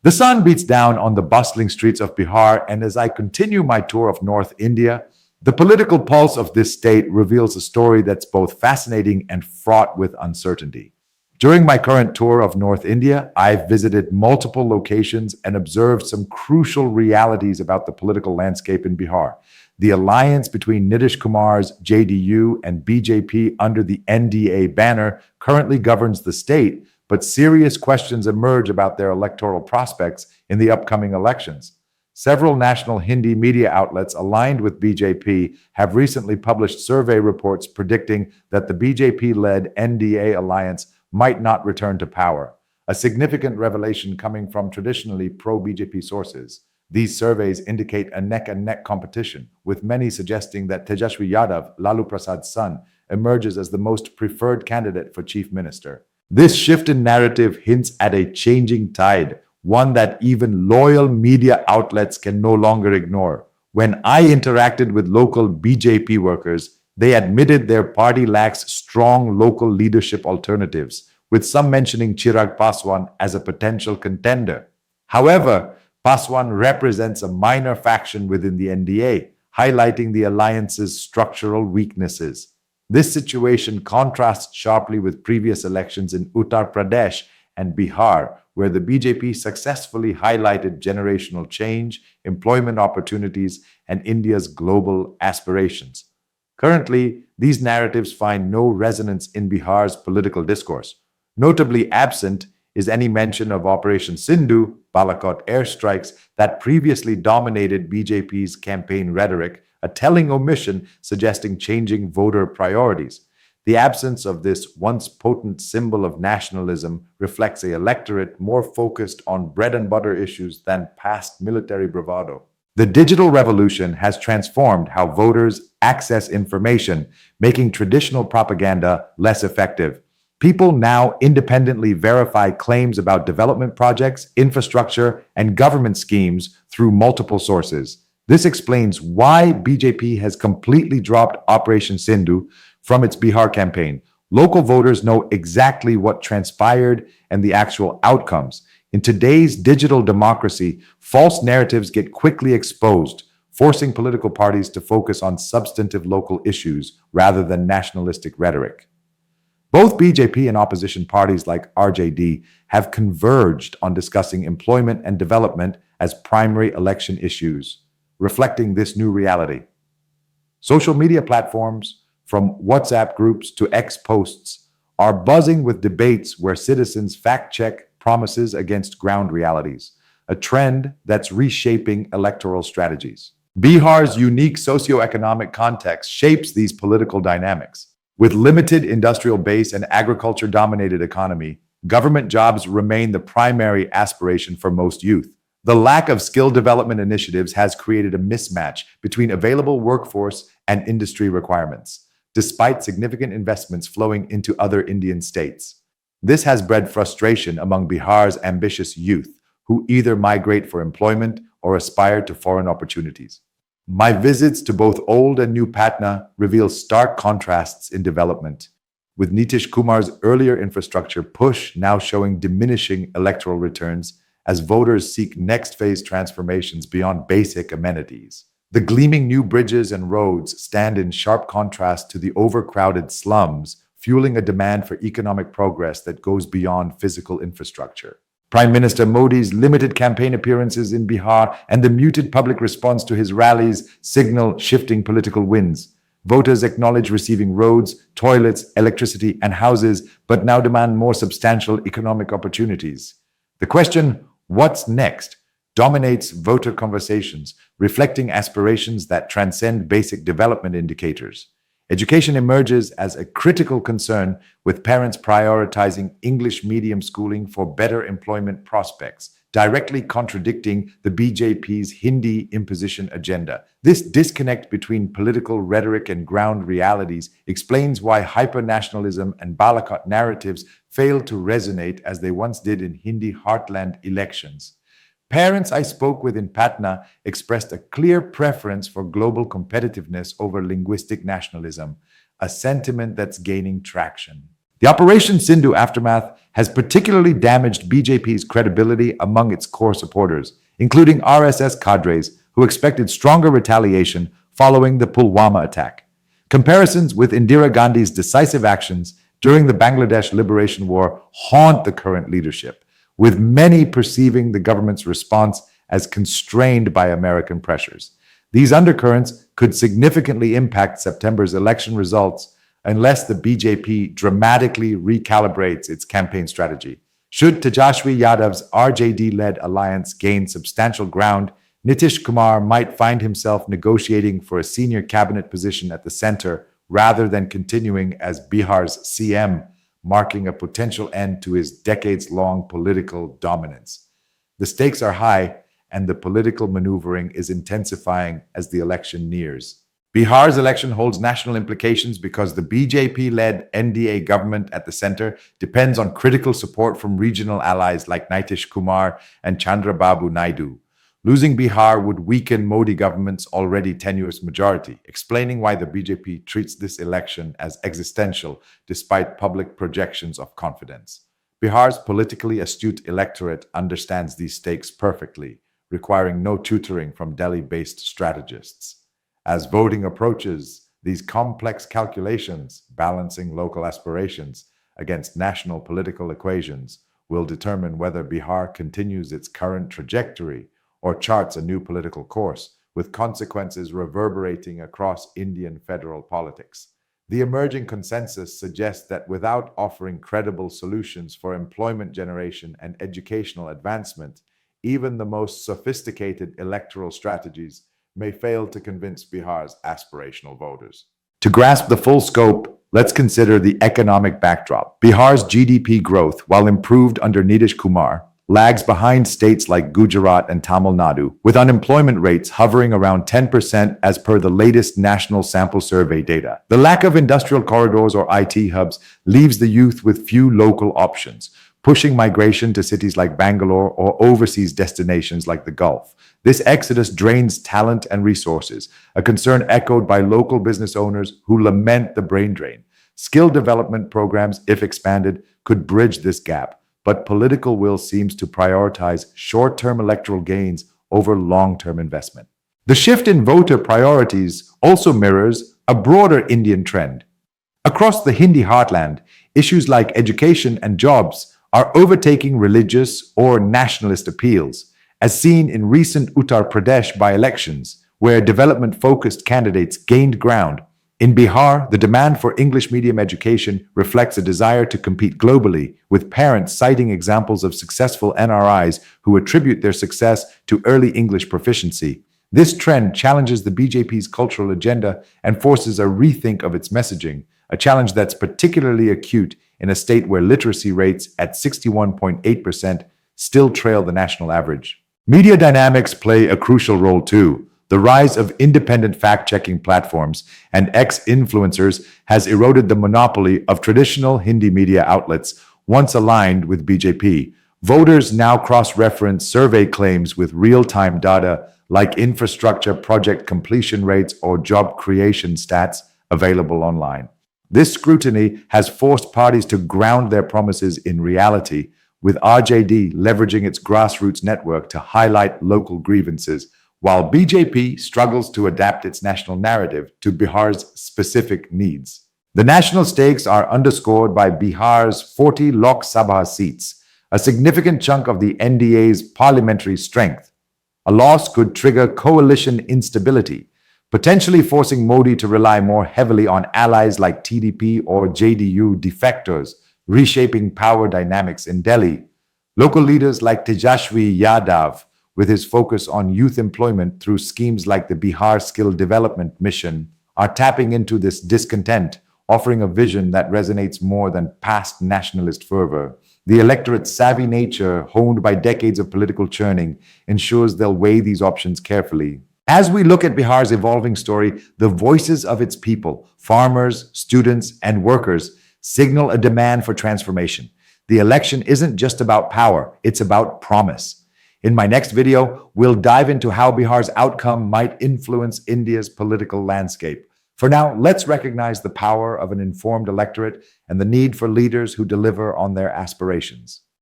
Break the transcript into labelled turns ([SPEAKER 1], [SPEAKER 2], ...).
[SPEAKER 1] The sun beats down on the bustling streets of Bihar, and as I continue my tour of North India, the political pulse of this state reveals a story that's both fascinating and fraught with uncertainty. During my current tour of North India, I've visited multiple locations and observed some crucial realities about the political landscape in Bihar. The alliance between Nitish Kumar's JDU and BJP under the NDA banner currently governs the state, but serious questions emerge about their electoral prospects in the upcoming elections. Several national Hindi media outlets aligned with BJP have recently published survey reports predicting that the BJP-led NDA alliance might not return to power, a significant revelation coming from traditionally pro-BJP sources. These surveys indicate a neck-and-neck competition, with many suggesting that Tejashwi Yadav, Lalu Prasad's son, emerges as the most preferred candidate for chief minister. This shift in narrative hints at a changing tide, one that even loyal media outlets can no longer ignore. When I interacted with local BJP workers, they admitted their party lacks strong local leadership alternatives, with some mentioning Chirag Paswan as a potential contender. However, Paswan represents a minor faction within the NDA, highlighting the alliance's structural weaknesses. This situation contrasts sharply with previous elections in Uttar Pradesh and Bihar, where the BJP successfully highlighted generational change, employment opportunities, and India's global aspirations. Currently, these narratives find no resonance in Bihar's political discourse. Notably absent is any mention of Operation Sindhu, Balakot airstrikes, that previously dominated BJP's campaign rhetoric, a telling omission suggesting changing voter priorities. The absence of this once potent symbol of nationalism reflects an electorate more focused on bread-and-butter issues than past military bravado. The digital revolution has transformed how voters access information, making traditional propaganda less effective. People now independently verify claims about development projects, infrastructure, and government schemes through multiple sources. This explains why BJP has completely dropped Operation Sindhu from its Bihar campaign. Local voters know exactly what transpired and the actual outcomes. In today's digital democracy, false narratives get quickly exposed, forcing political parties to focus on substantive local issues rather than nationalistic rhetoric. Both BJP and opposition parties like RJD have converged on discussing employment and development as primary election issues, reflecting this new reality. Social media platforms, from WhatsApp groups to X posts, are buzzing with debates where citizens fact-check promises against ground realities, a trend that's reshaping electoral strategies. Bihar's unique socio-economic context shapes these political dynamics. With limited industrial base and agriculture-dominated economy, government jobs remain the primary aspiration for most youth. The lack of skill development initiatives has created a mismatch between available workforce and industry requirements, despite significant investments flowing into other Indian states. This has bred frustration among Bihar's ambitious youth, who either migrate for employment or aspire to foreign opportunities. My visits to both old and new Patna reveal stark contrasts in development, with Nitish Kumar's earlier infrastructure push now showing diminishing electoral returns as voters seek next-phase transformations beyond basic amenities. The gleaming new bridges and roads stand in sharp contrast to the overcrowded slums, fueling a demand for economic progress that goes beyond physical infrastructure. Prime Minister Modi's limited campaign appearances in Bihar and the muted public response to his rallies signal shifting political winds. Voters acknowledge receiving roads, toilets, electricity, and houses, but now demand more substantial economic opportunities. The question, "What's next?" dominates voter conversations, reflecting aspirations that transcend basic development indicators. Education emerges as a critical concern, with parents prioritizing English medium schooling for better employment prospects, directly contradicting the BJP's Hindi imposition agenda. This disconnect between political rhetoric and ground realities explains why hyper-nationalism and Balakot narratives fail to resonate as they once did in Hindi heartland elections. Parents I spoke with in Patna expressed a clear preference for global competitiveness over linguistic nationalism, a sentiment that's gaining traction. The Operation Sindhu aftermath has particularly damaged BJP's credibility among its core supporters, including RSS cadres who expected stronger retaliation following the Pulwama attack. Comparisons with Indira Gandhi's decisive actions during the Bangladesh Liberation War haunt the current leadership, with many perceiving the government's response as constrained by American pressures. These undercurrents could significantly impact September's election results unless the BJP dramatically recalibrates its campaign strategy. Should Tejashwi Yadav's RJD-led alliance gain substantial ground, Nitish Kumar might find himself negotiating for a senior cabinet position at the center rather than continuing as Bihar's CM, marking a potential end to his decades-long political dominance. The stakes are high, and the political maneuvering is intensifying as the election nears. Bihar's election holds national implications because the BJP-led NDA government at the center depends on critical support from regional allies like Nitish Kumar and Chandrababu Naidu. Losing Bihar would weaken Modi government's already tenuous majority, explaining why the BJP treats this election as existential despite public projections of confidence. Bihar's politically astute electorate understands these stakes perfectly, requiring no tutoring from Delhi-based strategists. As voting approaches, these complex calculations, balancing local aspirations against national political equations, will determine whether Bihar continues its current trajectory or charts a new political course, with consequences reverberating across Indian federal politics. The emerging consensus suggests that without offering credible solutions for employment generation and educational advancement, even the most sophisticated electoral strategies may fail to convince Bihar's aspirational voters. To grasp the full scope, let's consider the economic backdrop. Bihar's GDP growth, while improved under Nitish Kumar, lags behind states like Gujarat and Tamil Nadu, with unemployment rates hovering around 10% as per the latest National Sample Survey data. The lack of industrial corridors or IT hubs leaves the youth with few local options, pushing migration to cities like Bangalore or overseas destinations like the Gulf. This exodus drains talent and resources, a concern echoed by local business owners who lament the brain drain. Skill development programs, if expanded, could bridge this gap, but political will seems to prioritize short-term electoral gains over long-term investment. The shift in voter priorities also mirrors a broader Indian trend. Across the Hindi heartland, issues like education and jobs are overtaking religious or nationalist appeals, as seen in recent Uttar Pradesh by-elections, where development-focused candidates gained ground. In Bihar, the demand for English medium education reflects a desire to compete globally, with parents citing examples of successful NRIs who attribute their success to early English proficiency. This trend challenges the BJP's cultural agenda and forces a rethink of its messaging, a challenge that's particularly acute in a state where literacy rates at 61.8% still trail the national average. Media dynamics play a crucial role too. The rise of independent fact-checking platforms and ex-influencers has eroded the monopoly of traditional Hindi media outlets once aligned with BJP. Voters now cross-reference survey claims with real-time data like infrastructure project completion rates or job creation stats available online. This scrutiny has forced parties to ground their promises in reality, with RJD leveraging its grassroots network to highlight local grievances, while BJP struggles to adapt its national narrative to Bihar's specific needs. The national stakes are underscored by Bihar's 40 Lok Sabha seats, a significant chunk of the NDA's parliamentary strength. A loss could trigger coalition instability, potentially forcing Modi to rely more heavily on allies like TDP or JDU defectors, reshaping power dynamics in Delhi. Local leaders like Tejashwi Yadav, with his focus on youth employment through schemes like the Bihar Skill Development Mission, are tapping into this discontent, offering a vision that resonates more than past nationalist fervor. The electorate's savvy nature, honed by decades of political churning, ensures they'll weigh these options carefully. As we look at Bihar's evolving story, the voices of its people, farmers, students, and workers, signal a demand for transformation. The election isn't just about power, it's about promise. In my next video, we'll dive into how Bihar's outcome might influence India's political landscape, For now, let's recognize the power of an informed electorate and the need for leaders who deliver on their aspirations.